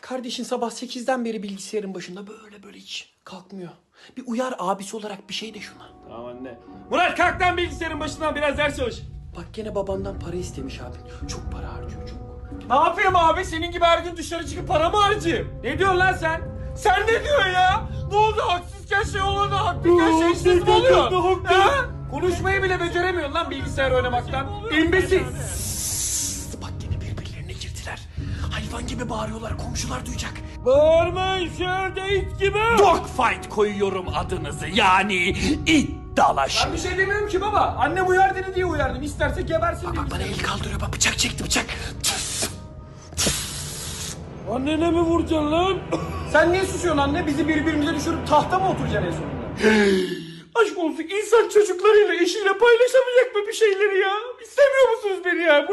Kardeşin sabah 8'den beri bilgisayarın başında böyle hiç kalkmıyor. Bir uyar abisi olarak bir şey de şuna. Tamam anne. Murat kalk lan bilgisayarın başından biraz ders çalış. Bak gene babandan para istemiş abi. Çok para harcıyor çok. Ne yapayım abi? Senin gibi her gün dışarı çıkıp para mı harcayayım? Ne diyorsun lan sen? Sen ne diyorsun ya? Ne oldu? Haksızken şey olana haklıyken şeysiz mi oluyor? Ha? Konuşmayı bile beceremiyorsun lan bilgisayar oynamaktan. İmbesil. Bak gene birbirlerine girdiler. Hayvan gibi bağırıyorlar, komşular duyacak. Bağırmayın şöyle it gibi. Dogfight koyuyorum adınızı, yani it dalaşı. Ben bir şey demiyorum ki baba. Annem uyar dedi diye uyardım. İsterse gebersin diye. Bak bana el kaldırıyor, bak bıçak çekti bıçak. Annene mi vuracaksın lan? Sen niye susuyorsun anne? Bizi birbirimize düşürüp tahta mı oturacaksın en sonunda? Aşk olsun, insan çocuklarıyla eşiyle paylaşamayacak mı bir şeyleri ya? İstemiyor musunuz beni ya?